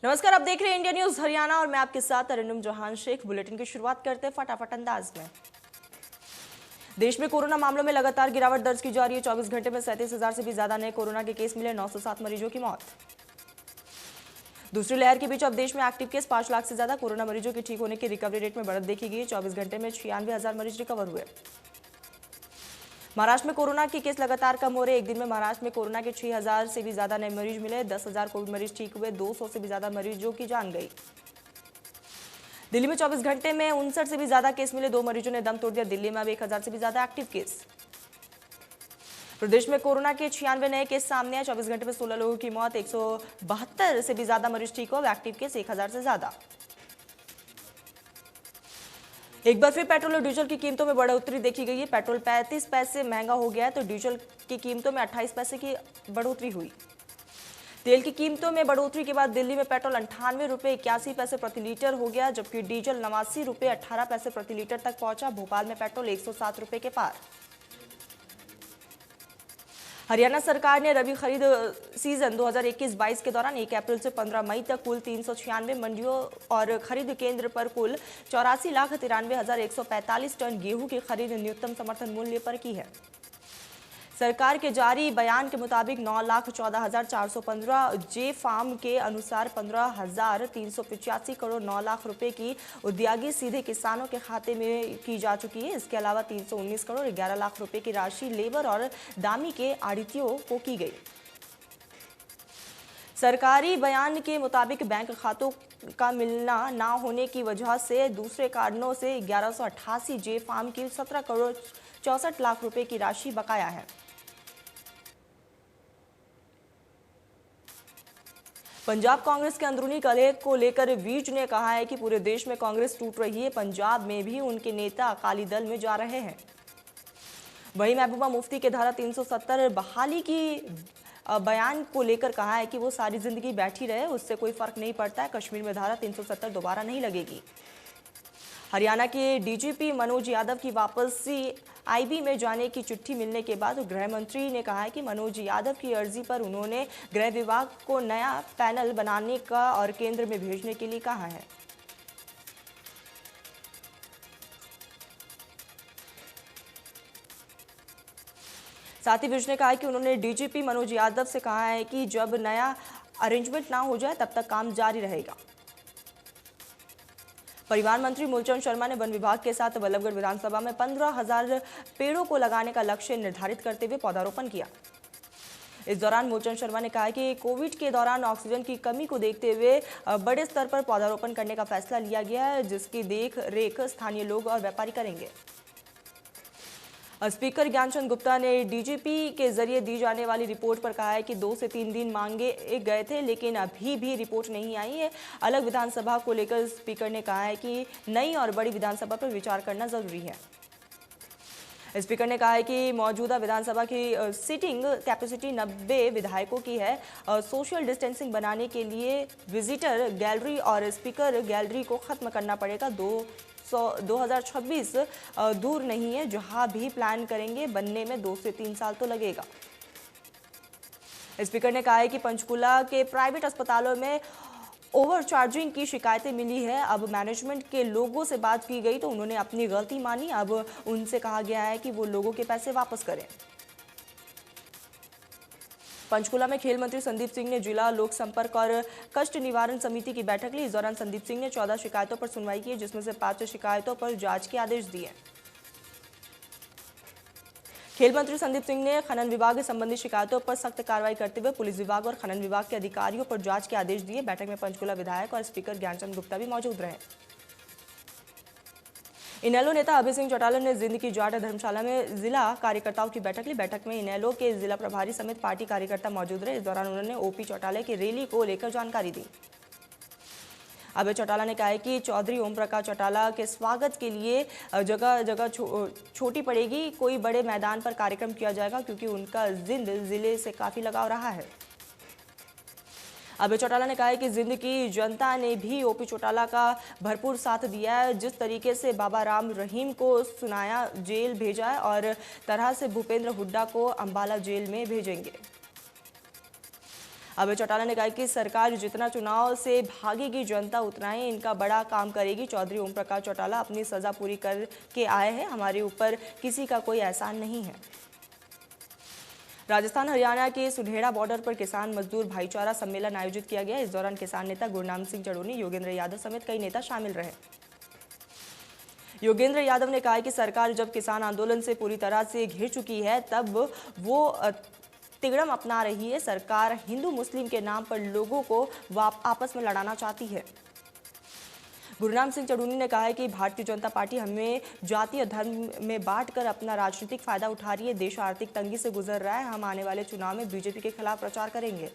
नमस्कार, आप देख रहे हैं इंडिया न्यूज हरियाणा और मैं आपके साथ अरिंदम जहान शेख। बुलेटिन की शुरुआत करते हैं फटाफट अंदाज में। देश में कोरोना मामलों में लगातार गिरावट दर्ज की जा रही है। 24 घंटे में 37,000 से भी ज्यादा नए कोरोना के केस मिले, 907 मरीजों की मौत। दूसरी लहर के बीच अब देश में एक्टिव केस 5 लाख से ज्यादा। कोरोना मरीजों के ठीक होने की रिकवरी रेट में बढ़त देखी गई। 24 घंटे में 96,000 मरीज रिकवर हुए। महाराष्ट्र में कोरोना के केस लगातार कम हो रहे। एक दिन में महाराष्ट्र में कोरोना के 6,000 से भी ज्यादा नए मरीज मिले। 10,000 कोविड मरीज ठीक हुए। 200 से भी ज्यादा मरीजों की जान गई। दिल्ली में 24 घंटे में 59 से भी ज्यादा केस मिले। 2 मरीजों ने दम तोड़ दिया। दिल्ली में अब 1,000 से भी ज्यादा एक्टिव केस। प्रदेश में कोरोना के 96 नए केस सामने आए। 24 घंटे में 16 लोगों की मौत। 172 से भी ज्यादा मरीज ठीक हुए। एक्टिव केस 1,000 से ज्यादा। एक बार फिर पेट्रोल और डीजल की कीमतों में बढ़ोतरी देखी गई है। पेट्रोल 35 पैसे महंगा हो गया है तो डीजल की कीमतों में 28 पैसे की बढ़ोतरी हुई। तेल की कीमतों में बढ़ोतरी के बाद दिल्ली में पेट्रोल 98 रुपये 81 पैसे प्रति लीटर हो गया, जबकि डीजल 89 रुपये 18 पैसे प्रति लीटर तक पहुंचा। भोपाल में पेट्रोल 107 रुपये के पार। हरियाणा सरकार ने रबी खरीद सीजन 2021-22 के दौरान 1 अप्रैल से 15 मई तक कुल 396 मंडियों और खरीद केंद्र पर कुल 84,93,145 टन गेहूं की खरीद न्यूनतम समर्थन मूल्य पर की है। सरकार के जारी बयान के मुताबिक 9,14,415 जे फार्म के अनुसार 15,385 करोड़ 9 लाख रुपए की उद्यागी सीधे किसानों के खाते में की जा चुकी है। इसके अलावा 319 करोड़ 11 लाख रुपए की राशि लेबर और दामी के आढ़तियों को की गई। सरकारी बयान के मुताबिक बैंक खातों का मिलना ना होने की वजह से दूसरे कारणों से 1188 जे फार्म की 17 करोड़ 64 लाख रुपए की राशि बकाया है। पंजाब कांग्रेस के अंदरूनी कलह को लेकर विज ने कहा है कि पूरे देश में कांग्रेस टूट रही है। पंजाब में भी उनके नेता अकाली दल में जा रहे हैं। वहीं महबूबा मुफ्ती के धारा 370 बहाली की बयान को लेकर कहा है कि वो सारी जिंदगी बैठी रहे, उससे कोई फर्क नहीं पड़ता है। कश्मीर में धारा 370 दोबारा नहीं लगेगी। हरियाणा के डीजीपी मनोज यादव की वापसी आईबी में जाने की चिट्ठी मिलने के बाद गृह मंत्री ने कहा है कि मनोज यादव की अर्जी पर उन्होंने गृह विभाग को नया पैनल बनाने का और केंद्र में भेजने के लिए कहा है। साथ ही विज ने कहा है कि उन्होंने डीजीपी मनोज यादव से कहा है कि जब नया अरेंजमेंट ना हो जाए तब तक काम जारी रहेगा। परिवहन मंत्री मूलचंद शर्मा ने वन विभाग के साथ बल्लभगढ़ विधानसभा में 15,000 पेड़ों को लगाने का लक्ष्य निर्धारित करते हुए पौधारोपण किया। इस दौरान मूलचंद शर्मा ने कहा कि कोविड के दौरान ऑक्सीजन की कमी को देखते हुए बड़े स्तर पर पौधारोपण करने का फैसला लिया गया है, जिसकी देख रेख स्थानीय लोग और व्यापारी करेंगे। स्पीकर ज्ञानचंद गुप्ता ने डीजीपी के जरिए दी जाने वाली रिपोर्ट पर कहा है कि 2 से 3 दिन मांगे गए थे, लेकिन अभी भी रिपोर्ट नहीं आई है। अलग विधानसभा को लेकर स्पीकर ने कहा है कि नई और बड़ी विधानसभा पर विचार करना जरूरी है। स्पीकर ने कहा है कि मौजूदा विधानसभा की सीटिंग कैपेसिटी 90 विधायकों की है। सोशल डिस्टेंसिंग बनाने के लिए विजिटर गैलरी और स्पीकर गैलरी को खत्म करना पड़ेगा। 2026 दूर नहीं है, जहां भी प्लान करेंगे बनने में 2 से 3 साल तो लगेगा। स्पीकर ने कहा है कि पंचकुला के प्राइवेट अस्पतालों में ओवरचार्जिंग की शिकायतें मिली है। अब मैनेजमेंट के लोगों से बात की गई तो उन्होंने अपनी गलती मानी। अब उनसे कहा गया है कि वो लोगों के पैसे वापस करें। पंचकुला में खेल मंत्री संदीप सिंह ने जिला लोक संपर्क और कष्ट निवारण समिति की बैठक ली। इस दौरान संदीप सिंह ने 14 शिकायतों पर सुनवाई की, जिसमें से 5 शिकायतों पर जांच के आदेश दिए। खेल मंत्री संदीप सिंह ने खनन विभाग संबंधी शिकायतों पर सख्त कार्रवाई करते हुए पुलिस विभाग और खनन विभाग के अधिकारियों पर जांच के आदेश दिए। बैठक में पंचकुला विधायक और स्पीकर ज्ञानचंद गुप्ता भी मौजूद रहे। इनेलो नेता अभय सिंह चौटाला ने जिंद की जाट धर्मशाला में जिला कार्यकर्ताओं की बैठक ली। बैठक में इनेलो के जिला प्रभारी समेत पार्टी कार्यकर्ता मौजूद रहे। इस दौरान उन्होंने ओपी चौटाला की रैली को लेकर जानकारी दी। अभय चौटाला ने कहा है कि चौधरी ओम प्रकाश चौटाला के स्वागत के लिए जगह जगह छोटी पड़ेगी। कोई बड़े मैदान पर कार्यक्रम किया जाएगा, क्योंकि उनका जिंद जिले से काफी लगाव रहा है। अभय चौटाला ने कहा है कि जिंद की जनता ने भी ओपी चौटाला का भरपूर साथ दिया है। जिस तरीके से बाबा राम रहीम को सुनाया जेल भेजा है और तरह से भूपेंद्र हुड्डा को अंबाला जेल में भेजेंगे। अभय चौटाला ने कहा कि सरकार जितना चुनाव से भागेगी जनता उतना ही इनका बड़ा काम करेगी। चौधरी ओम प्रकाश चौटाला अपनी सजा पूरी करके आए हैं, हमारे ऊपर किसी का कोई एहसान नहीं है। राजस्थान हरियाणा के सुढेड़ा बॉर्डर पर किसान मजदूर भाईचारा सम्मेलन आयोजित किया गया। इस दौरान किसान नेता गुरनाम सिंह चढ़ोनी, योगेंद्र यादव समेत कई नेता शामिल रहे। योगेंद्र यादव ने कहा कि सरकार जब किसान आंदोलन से पूरी तरह से घिर चुकी है तब वो तिगड़म अपना रही है। सरकार हिंदू मुस्लिम के नाम पर लोगों को आपस में लड़ाना चाहती है। गुरनाम सिंह चढ़ूनी ने कहा है कि भारतीय जनता पार्टी हमें जाति और धर्म में बांटकर अपना राजनीतिक फायदा उठा रही है। देश आर्थिक तंगी से गुजर रहा है, हम आने वाले चुनाव में बीजेपी के खिलाफ प्रचार करेंगे।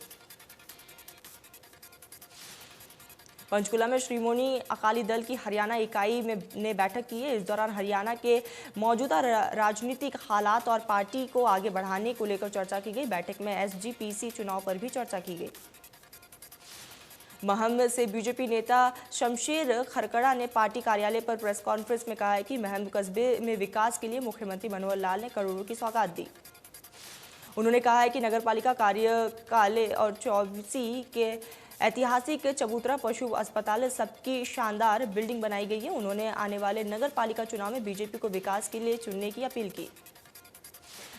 पंचकुला में श्रोमणी अकाली दल की हरियाणा इकाई ने बैठक की है। इस दौरान हरियाणा के मौजूदा राजनीतिक हालात और पार्टी को आगे बढ़ाने को लेकर चर्चा की गई। बैठक में एसजीपीसी चुनाव पर भी चर्चा की गई। महम से बीजेपी नेता शमशेर खरकड़ा ने पार्टी कार्यालय पर प्रेस कॉन्फ्रेंस में कहा है कि महम कस्बे में विकास के लिए मुख्यमंत्री मनोहर लाल ने करोड़ों की सौगात दी। उन्होंने कहा है कि नगरपालिका कार्यालय और 24 के ऐतिहासिक चबूतरा पशु अस्पताल सबकी शानदार बिल्डिंग बनाई गई है। उन्होंने आने वाले नगरपालिका चुनाव में बीजेपी को विकास के लिए चुनने की अपील की।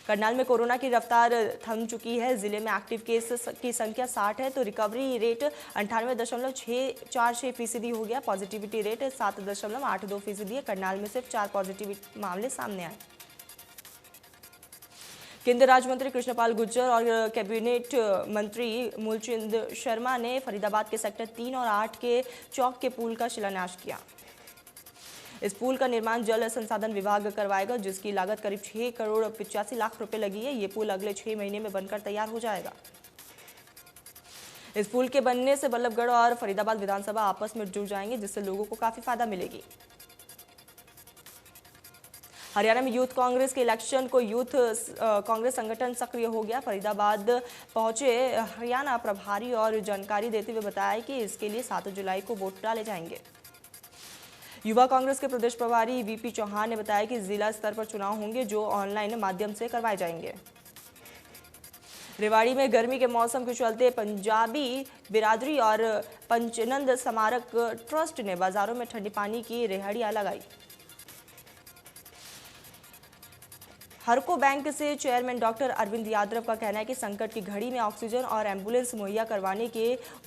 करनाल में कोरोना की रफ्तार थम चुकी है। जिले में एक्टिव केस की संख्या 60 है तो रिकवरी रेट 98.646% हो गया। पॉजिटिविटी रेट 7.82% है। करनाल में सिर्फ 4 पॉजिटिव मामले सामने आए। केंद्रीय राज्य मंत्री कृष्णपाल गुर्जर और कैबिनेट मंत्री मूलचंद शर्मा ने फरीदाबाद के सेक्टर 3 और 8 के चौक के पुल का शिलान्यास किया। इस पुल का निर्माण जल संसाधन विभाग करवाएगा, जिसकी लागत करीब 6 करोड़ 85 लाख रुपए लगी है। ये पुल अगले 6 महीने में बनकर तैयार हो जाएगा। इस पुल के बनने से बल्लभगढ़ और फरीदाबाद विधानसभा आपस में जुड़ जाएंगे, जिससे लोगों को काफी फायदा मिलेगी। हरियाणा में यूथ कांग्रेस के इलेक्शन को यूथ कांग्रेस संगठन सक्रिय हो गया। फरीदाबाद पहुंचे हरियाणा प्रभारी और जानकारी देते हुए बताया कि इसके लिए 7 जुलाई को वोट डाले जाएंगे। युवा कांग्रेस के प्रदेश प्रभारी वीपी चौहान ने बताया कि जिला स्तर पर चुनाव होंगे जो ऑनलाइन माध्यम से करवाए जाएंगे। रेवाड़ी में गर्मी के मौसम के चलते पंजाबी बिरादरी और पंचनंद स्मारक ट्रस्ट ने बाजारों में ठंडे पानी की रेहड़ियां लगाई। हरको बैंक से चेयरमैन डॉक्टर अरविंद यादव का कहना है कि संकट की घड़ी में ऑक्सीजन और एम्बुलेंस मुहैया करवाने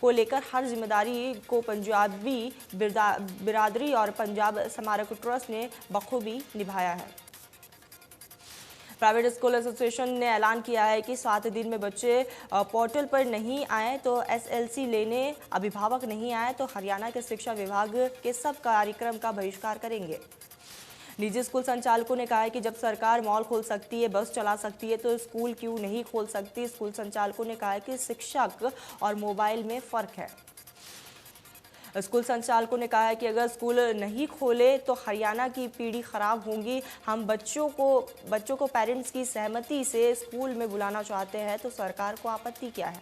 को लेकर हर जिम्मेदारी को पंजाबी बिरादरी और पंजाब स्मारक ट्रस्ट ने बखूबी निभाया है। प्राइवेट स्कूल एसोसिएशन ने ऐलान किया है कि 7 दिन में बच्चे पोर्टल पर नहीं आए तो एसएलसी लेने, अभिभावक नहीं आए तो हरियाणा के शिक्षा विभाग के सब कार्यक्रम का बहिष्कार करेंगे। निजी स्कूल संचालकों ने कहा है कि जब सरकार मॉल खोल सकती है, बस चला सकती है तो स्कूल क्यों नहीं खोल सकती। स्कूल संचालकों ने कहा है कि शिक्षक और मोबाइल में फर्क है। स्कूल संचालकों ने कहा है कि अगर स्कूल नहीं खोले तो हरियाणा की पीढ़ी खराब होगी। हम बच्चों को पेरेंट्स की सहमति से स्कूल में बुलाना चाहते हैं तो सरकार को आपत्ति क्या है।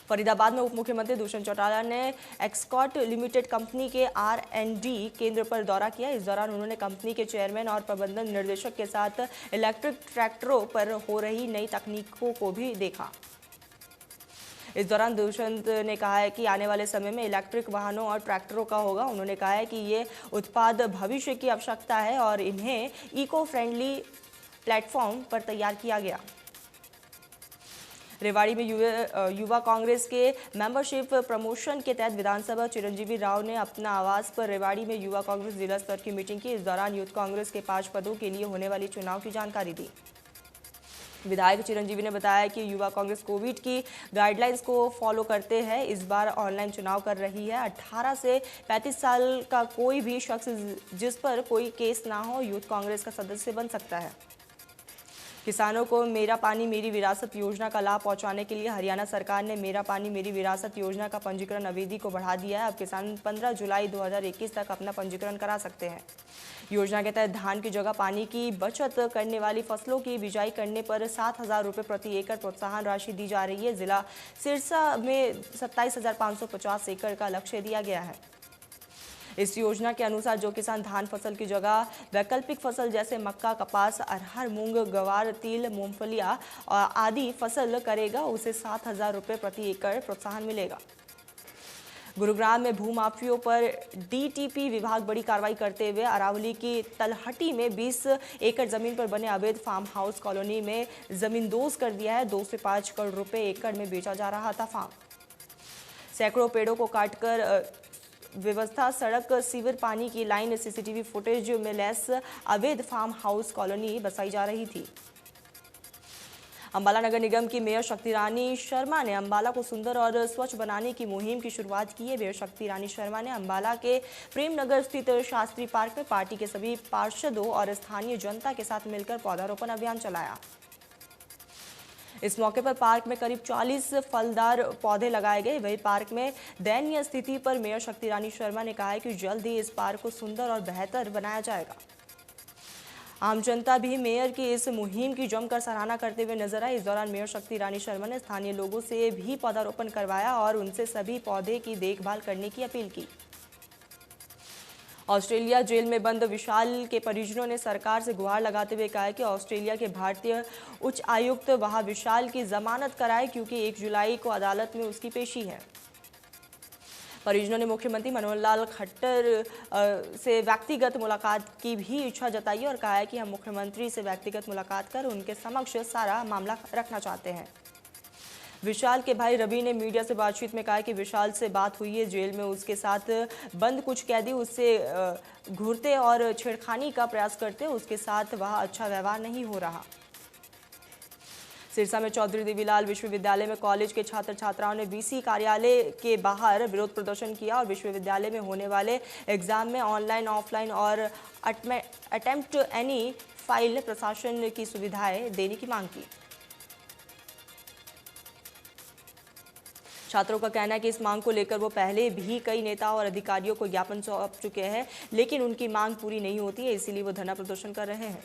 फरीदाबाद में उप मुख्यमंत्री दुष्यंत चौटाला ने एक्सकॉट लिमिटेड कंपनी के R&D केंद्र पर दौरा किया। इस दौरान उन्होंने कंपनी के चेयरमैन और प्रबंधन निर्देशक के साथ इलेक्ट्रिक ट्रैक्टरों पर हो रही नई तकनीकों को भी देखा। इस दौरान दुष्यंत ने कहा है कि आने वाले समय में इलेक्ट्रिक वाहनों और ट्रैक्टरों का होगा। उन्होंने कहा है कि ये उत्पाद भविष्य की आवश्यकता है और इन्हें इको फ्रेंडली प्लेटफॉर्म पर तैयार किया गया। रेवाड़ी में युवा कांग्रेस के मेंबरशिप प्रमोशन के तहत विधानसभा चिरंजीवी राव ने अपना आवास पर रेवाड़ी में युवा कांग्रेस जिला स्तर की मीटिंग की। इस दौरान यूथ कांग्रेस के 5 पदों के लिए होने वाली चुनाव की जानकारी दी। विधायक चिरंजीवी ने बताया कि युवा कांग्रेस कोविड की गाइडलाइंस को फॉलो करते हैं। इस बार ऑनलाइन चुनाव कर रही है। 18 से 35 साल का कोई भी शख्स जिस पर कोई केस ना हो यूथ कांग्रेस का सदस्य बन सकता है। किसानों को मेरा पानी मेरी विरासत योजना का लाभ पहुंचाने के लिए हरियाणा सरकार ने मेरा पानी मेरी विरासत योजना का पंजीकरण अवधि को बढ़ा दिया है। अब किसान 15 जुलाई 2021 तक अपना पंजीकरण करा सकते हैं। योजना के तहत धान की जगह पानी की बचत करने वाली फसलों की बिजाई करने पर 7,000 रुपये प्रति एकड़ प्रोत्साहन राशि दी जा रही है। जिला सिरसा में 27,550 एकड़ का लक्ष्य दिया गया है। इस योजना के अनुसार जो किसान धान फसल की जगह वैकल्पिक फसल जैसे मक्का, कपास, अरहर, मूंग, ग्वार, तिल, मूंगफलियां आदि फसल करेगा उसे 7,000 रुपये प्रति एकड़ प्रोत्साहन मिलेगा। गुरुग्राम में भूमाफियों पर डीटीपी विभाग बड़ी कार्रवाई करते हुए अरावली की तलहटी में 20 एकड़ जमीन पर बने अवैध फार्म हाउस कॉलोनी में जमींदोज कर दिया है। 2 से 5 करोड़ रुपए एकड़ में बेचा जा रहा था फार्म। सैकड़ों पेड़ों को काटकर व्यवस्था, सड़क, सीवर, पानी की लाइन, सीसीटीवी फुटेज में लैस अवैध फार्म हाउस कॉलोनी बसाई जा रही थी। अंबाला नगर निगम की मेयर शक्ति रानी शर्मा ने अंबाला को सुंदर और स्वच्छ बनाने की मुहिम की शुरुआत की है। मेयर शक्ति रानी शर्मा ने अंबाला के प्रेम नगर स्थित शास्त्री पार्क में पार्टी के सभी पार्षदों और स्थानीय जनता के साथ मिलकर पौधारोपण अभियान चलाया। इस मौके पर पार्क में करीब 40 फलदार पौधे लगाए गए। वही पार्क में दयनीय स्थिति पर मेयर शक्ति रानी शर्मा ने कहा है कि जल्द ही इस पार्क को सुंदर और बेहतर बनाया जाएगा। आम जनता भी मेयर की इस मुहिम की जमकर सराहना करते हुए नजर आई। इस दौरान मेयर शक्ति रानी शर्मा ने स्थानीय लोगों से भी पौधारोपण करवाया और उनसे सभी पौधे की देखभाल करने की अपील की। ऑस्ट्रेलिया जेल में बंद विशाल के परिजनों ने सरकार से गुहार लगाते हुए कहा कि ऑस्ट्रेलिया के भारतीय उच्च आयुक्त वहां विशाल की जमानत कराए क्योंकि 1 जुलाई को अदालत में उसकी पेशी है। परिजनों ने मुख्यमंत्री मनोहर लाल खट्टर से व्यक्तिगत मुलाकात की भी इच्छा जताई और कहा है कि हम मुख्यमंत्री से व्यक्तिगत मुलाकात कर उनके समक्ष सारा मामला रखना चाहते हैं। विशाल के भाई रवि ने मीडिया से बातचीत में कहा कि विशाल से बात हुई है। जेल में उसके साथ बंद कुछ कैदी उससे घूरते और छेड़खानी का प्रयास करते, उसके साथ वह अच्छा व्यवहार नहीं हो रहा। सिरसा में चौधरी देवीलाल विश्वविद्यालय में कॉलेज के छात्र छात्राओं ने वीसी कार्यालय के बाहर विरोध प्रदर्शन किया और विश्वविद्यालय में होने वाले एग्जाम में ऑनलाइन, ऑफलाइन और अटेम्प्ट एनी फाइल प्रशासन की सुविधाएं देने की मांग की। छात्रों का कहना है कि इस मांग को लेकर वो पहले भी कई नेताओं और अधिकारियों को ज्ञापन सौंप चुके हैं, लेकिन उनकी मांग पूरी नहीं होती है, इसीलिए वो धरना प्रदर्शन कर रहे हैं।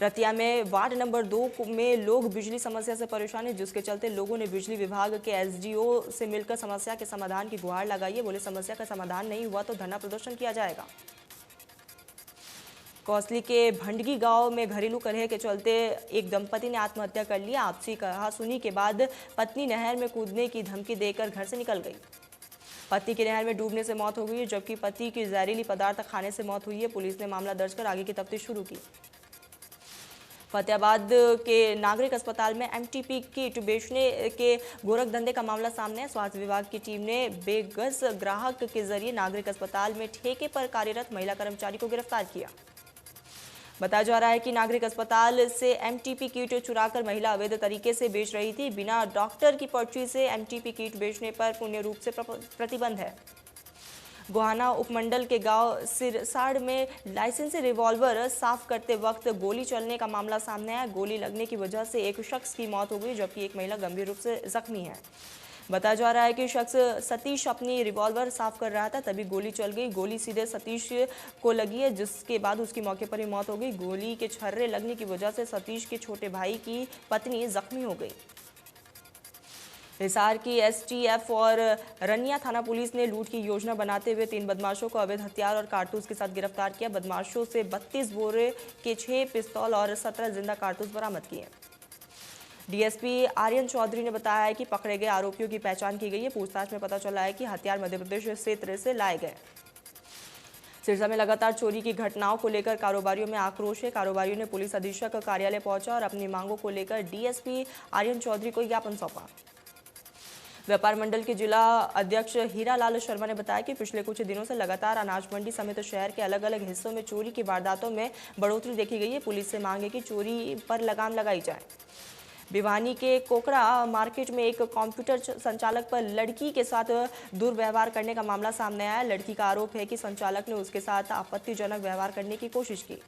रतिया में वार्ड नंबर 2 में लोग बिजली समस्या से परेशान हैं, जिसके चलते लोगों ने बिजली विभाग के एसडीओ से मिलकर समस्या के समाधान की गुहार लगाई है। बोले समस्या का समाधान नहीं हुआ तो धरना प्रदर्शन किया जाएगा। कौसली के भंडगी गांव में घरेलू कलह के चलते एक दंपति ने आत्महत्या कर लिया। आपसी कहासुनी के बाद पत्नी नहर में कूदने की धमकी देकर घर से निकल गई। पति की नहर में डूबने से मौत हो गई है, जबकि पति की जहरीली पदार्थ खाने से मौत हुई है। पुलिस ने मामला दर्ज कर आगे की तफ्तीश शुरू की। फतेहाबाद के नागरिक अस्पताल में एमटीपी किट बेचने के गोरख धंधे का मामला सामने है। स्वास्थ्य विभाग की टीम ने बेगस ग्राहक के जरिए नागरिक अस्पताल में ठेके पर कार्यरत महिला कर्मचारी को गिरफ्तार किया। बताया जा रहा है कि नागरिक अस्पताल से एमटीपी किट चुराकर महिला अवैध तरीके से बेच रही थी। बिना डॉक्टर की पर्ची से एमटीपी किट बेचने पर पूर्ण रूप से प्रतिबंध है। गोहाना उपमंडल के गांव सिरसाड़ में लाइसेंसी रिवॉल्वर साफ करते वक्त गोली चलने का मामला सामने आया। गोली लगने की वजह से एक शख्स की मौत हो गई, जबकि एक महिला गंभीर रूप से जख्मी है। बताया जा रहा है कि शख्स सतीश अपनी रिवॉल्वर साफ कर रहा था, तभी गोली चल गई। गोली सीधे सतीश को लगी है, जिसके बाद उसकी मौके पर ही मौत हो गई। गोली के छर्रे लगने की वजह से सतीश के छोटे भाई की पत्नी जख्मी हो गई। हिसार की एसटीएफ और रनिया थाना पुलिस ने लूट की योजना बनाते हुए 3 बदमाशों को अवैध हथियार और कारतूस के साथ गिरफ्तार किया। बदमाशों से 32 बोरे के 6 पिस्तौल और 17 जिंदा कारतूस बरामद किए। डीएसपी आर्यन चौधरी ने बताया है कि पकड़े गए आरोपियों की पहचान की गई है। पूछताछ में पता चला है कि हथियार मध्य प्रदेश क्षेत्र से लाए गए। सिरसा में लगातार चोरी की घटनाओं को लेकर कारोबारियों में आक्रोश है। कारोबारियों ने पुलिस अधीक्षक कार्यालय पहुंचा और अपनी मांगों को लेकर डीएसपी आर्यन चौधरी को ज्ञापन सौंपा। व्यापार मंडल के जिला अध्यक्ष हीरालाल शर्मा ने बताया कि पिछले कुछ दिनों से लगातार अनाज मंडी समेत शहर के अलग अलग हिस्सों में चोरी की वारदातों में बढ़ोतरी देखी गई है। पुलिस से मांग है कि चोरी पर लगाम लगाई जाए। भिवानी के कोकड़ा मार्केट में एक कंप्यूटर संचालक पर लड़की के साथ दुर्व्यवहार करने का मामला सामने आया। लड़की का आरोप है कि संचालक ने उसके साथ आपत्तिजनक व्यवहार करने की कोशिश की।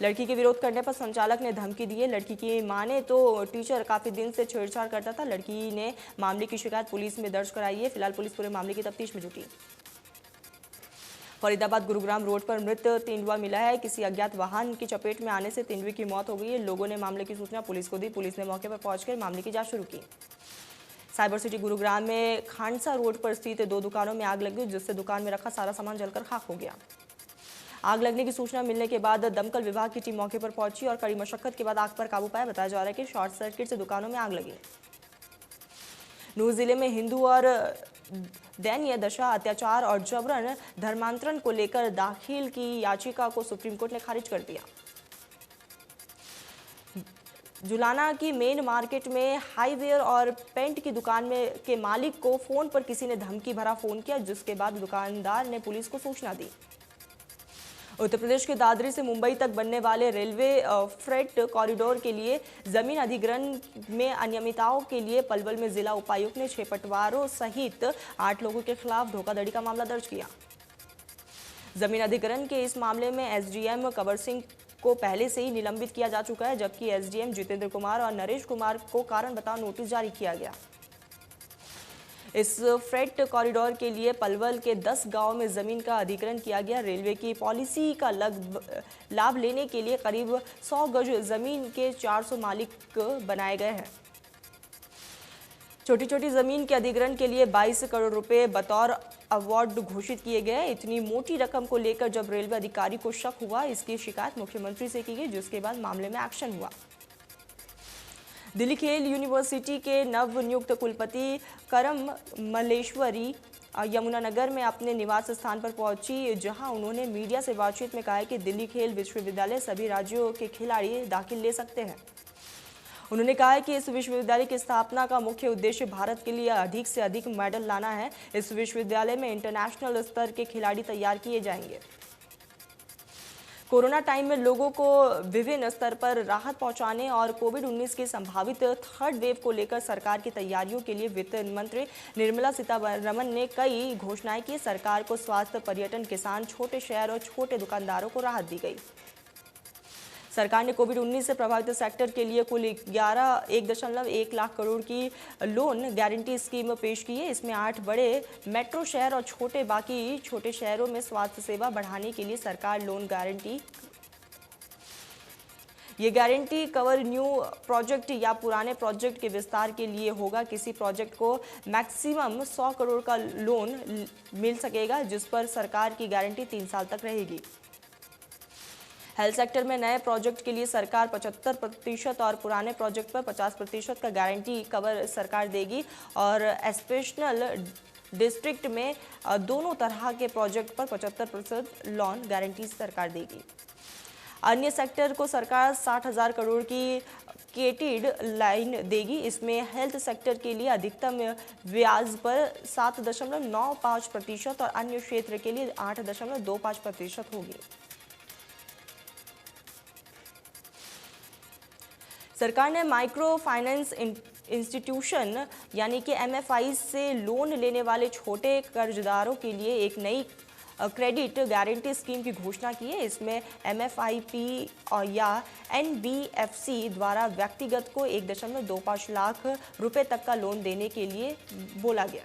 लड़की के विरोध करने पर संचालक ने धमकी दी है। लड़की की माने तो टीचर काफी दिन से छेड़छाड़ करता था। लड़की ने मामले की शिकायत पुलिस में दर्ज कराई है। फिलहाल पुलिस पूरे मामले की तफ्तीश में जुटी। फरीदाबाद गुरुग्राम रोड पर मृत तेंदुआ मिला है। किसी अज्ञात वाहन की चपेट में आने से तेंदुए की मौत हो गई है। लोगों ने मामले की सूचना पुलिस को दी। पुलिस ने मौके पर पहुंचकर मामले की जांच शुरू की। साइबर सिटी गुरुग्राम में खांडसा रोड पर स्थित 2 दुकानों में आग लगी, जिससे दुकान में रखा सारा सामान जलकर खाक हो गया। आग लगने की सूचना मिलने के बाद दमकल विभाग की टीम मौके पर पहुंची और कड़ी मशक्कत के बाद आग पर काबू पाया। बताया जा रहा है कि शॉर्ट सर्किट से दुकानों में आग लगी। नूंह जिले में हिंदू और दयनीय दशा, अत्याचार और जबरन धर्मांतरण को लेकर दाखिल की याचिका को सुप्रीम कोर्ट ने खारिज कर दिया। जुलाना की मेन मार्केट में हाईवेयर और पेंट की दुकान में के मालिक को फोन पर किसी ने धमकी भरा फोन किया, जिसके बाद दुकानदार ने पुलिस को सूचना दी। उत्तर प्रदेश के दादरी से मुंबई तक बनने वाले रेलवे फ्रेट कॉरिडोर के लिए जमीन अधिग्रहण में अनियमितताओं के लिए पलवल में जिला उपायुक्त ने 6 पटवारों सहित 8 लोगों के खिलाफ धोखाधड़ी का मामला दर्ज किया। जमीन अधिग्रहण के इस मामले में एसडीएम कंवर सिंह को पहले से ही निलंबित किया जा चुका है, जबकि एसडीएम जितेंद्र कुमार और नरेश कुमार को कारण बताओ नोटिस जारी किया गया। इस फ्रेट कॉरिडोर के लिए पलवल के 10 गांव में जमीन का अधिग्रहण किया गया। रेलवे की पॉलिसी का लाभ लेने के लिए करीब 100 गज जमीन के 400 मालिक बनाए गए हैं। छोटी छोटी जमीन के अधिग्रहण के लिए 22 करोड़ रुपए बतौर अवार्ड घोषित किए गए। इतनी मोटी रकम को लेकर जब रेलवे अधिकारी को शक हुआ, इसकी शिकायत मुख्यमंत्री से की गई, जिसके बाद मामले में एक्शन हुआ। दिल्ली खेल यूनिवर्सिटी के नव नियुक्त कुलपति करम मल्लेश्वरी यमुनानगर में अपने निवास स्थान पर पहुंची, जहां उन्होंने मीडिया से बातचीत में कहा कि दिल्ली खेल विश्वविद्यालय सभी राज्यों के खिलाड़ी दाखिल ले सकते हैं। उन्होंने कहा कि इस विश्वविद्यालय की स्थापना का मुख्य उद्देश्य भारत के लिए अधिक से अधिक मेडल लाना है। इस विश्वविद्यालय में इंटरनेशनल स्तर के खिलाड़ी तैयार किए जाएंगे। कोरोना टाइम में लोगों को विभिन्न स्तर पर राहत पहुंचाने और कोविड-19 की संभावित थर्ड वेव को लेकर सरकार की तैयारियों के लिए वित्त मंत्री निर्मला सीतारमण ने कई घोषणाएं की। सरकार को स्वास्थ्य, पर्यटन, किसान, छोटे शहर और छोटे दुकानदारों को राहत दी गई। सरकार ने कोविड-19 से प्रभावित सेक्टर के लिए कुल 1.1 लाख करोड़ की लोन गारंटी स्कीम पेश की है। इसमें 8 बड़े मेट्रो शहर और बाकी छोटे शहरों में स्वास्थ्य सेवा बढ़ाने के लिए सरकार लोन गारंटी। ये गारंटी कवर न्यू प्रोजेक्ट या पुराने प्रोजेक्ट के विस्तार के लिए होगा। किसी प्रोजेक्ट को मैक्सिमम 100 करोड़ का लोन मिल सकेगा, जिस पर सरकार की गारंटी 3 साल तक रहेगी। हेल्थ सेक्टर में नए प्रोजेक्ट के लिए सरकार 75% और पुराने प्रोजेक्ट पर 50% का गारंटी कवर सरकार देगी और एस्पिरेशनल डिस्ट्रिक्ट में दोनों तरह के प्रोजेक्ट पर 75% लोन गारंटी सरकार देगी। अन्य सेक्टर को सरकार 60,000 करोड़ की केटेड लाइन देगी। इसमें हेल्थ सेक्टर के लिए अधिकतम ब्याज पर 7.95% और अन्य क्षेत्र के लिए 8.25% होगी। सरकार ने माइक्रो फाइनेंस इंस्टीट्यूशन यानी कि एमएफआई से लोन लेने वाले छोटे कर्जदारों के लिए एक नई क्रेडिट गारंटी स्कीम की घोषणा की है। इसमें एमएफआईपी और या एनबीएफसी द्वारा व्यक्तिगत को 1.25 लाख रुपए तक का लोन देने के लिए बोला गया।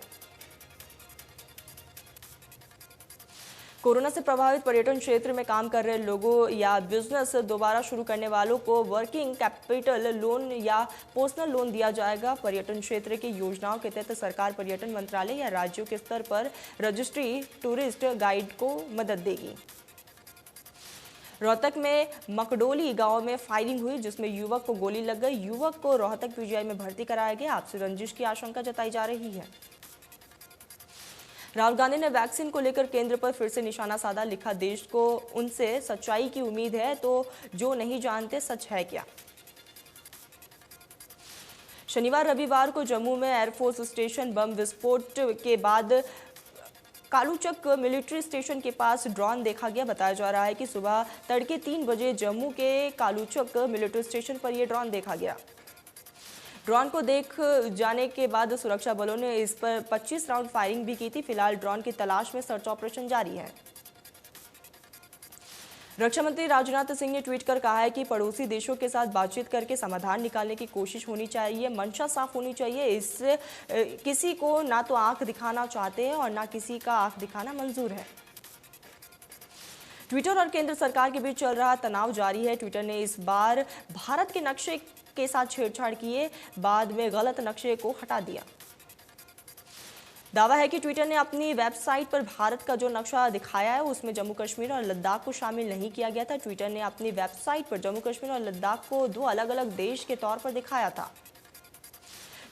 कोरोना से प्रभावित पर्यटन क्षेत्र में काम कर रहे लोगों या बिजनेस दोबारा शुरू करने वालों को वर्किंग कैपिटल लोन या पर्सनल लोन दिया जाएगा। पर्यटन क्षेत्र की योजनाओं के तहत सरकार पर्यटन मंत्रालय या राज्यों के स्तर पर रजिस्ट्री टूरिस्ट गाइड को मदद देगी। रोहतक में मकडोली गांव में फायरिंग हुई, जिसमें युवक को गोली लग गई। युवक को रोहतक पीजीआई में भर्ती कराया गया। आपसी रंजिश की आशंका जताई जा रही है। राहुल गांधी ने वैक्सीन को लेकर केंद्र पर फिर से निशाना साधा। लिखा, देश को उनसे सच्चाई की उम्मीद है, तो जो नहीं जानते सच है क्या। शनिवार रविवार को जम्मू में एयरफोर्स स्टेशन बम विस्फोट के बाद कालूचक मिलिट्री स्टेशन के पास ड्रोन देखा गया। बताया जा रहा है कि सुबह तड़के 3 बजे जम्मू के कालूचक मिलिट्री स्टेशन पर यह ड्रोन देखा गया। ड्रोन को देख जाने के बाद सुरक्षा बलों ने इस पर 25 राउंड फायरिंग भी की थी। फिलहाल ड्रोन की तलाश में सर्च ऑपरेशन जारी है। रक्षा मंत्री राजनाथ सिंह ने ट्वीट कर कहा है कि पड़ोसी देशों के साथ बातचीत करके समाधान निकालने की कोशिश होनी चाहिए, मंशा साफ होनी चाहिए। इससे किसी को ना तो आंख दिखाना चाहते हैं और ना किसी का आंख दिखाना मंजूर है। ट्विटर और केंद्र सरकार के बीच चल रहा तनाव जारी है। ट्विटर ने इस बार भारत के नक्शे के साथ छेड़छाड़ किए, बाद में गलत नक्शे को हटा दिया। दावा है कि ट्विटर ने अपनी वेबसाइट पर भारत का जो नक्शा दिखाया है उसमें जम्मू कश्मीर और लद्दाख को शामिल नहीं किया गया था। ट्विटर ने अपनी वेबसाइट पर जम्मू कश्मीर और लद्दाख को दो अलग अलग देश के तौर पर दिखाया था।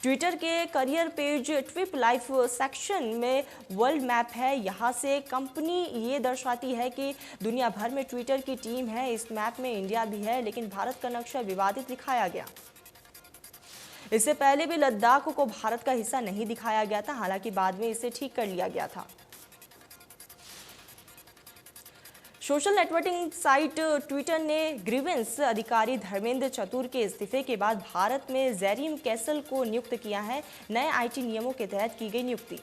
ट्विटर के career page trip life section में वर्ल्ड मैप है। यहाँ से कंपनी ये दर्शाती है कि दुनिया भर में ट्विटर की टीम है। इस मैप में इंडिया भी है, लेकिन भारत का नक्शा विवादित दिखाया गया। इससे पहले भी लद्दाख को भारत का हिस्सा नहीं दिखाया गया था, हालांकि बाद में इसे ठीक कर लिया गया था। सोशल नेटवर्किंग साइट ट्विटर ने ग्रीवेंस अधिकारी धर्मेंद्र चतुर के इस्तीफे के बाद भारत में जेरिम कैसल को नियुक्त किया है। नए आईटी नियमों के तहत की गई नियुक्ति।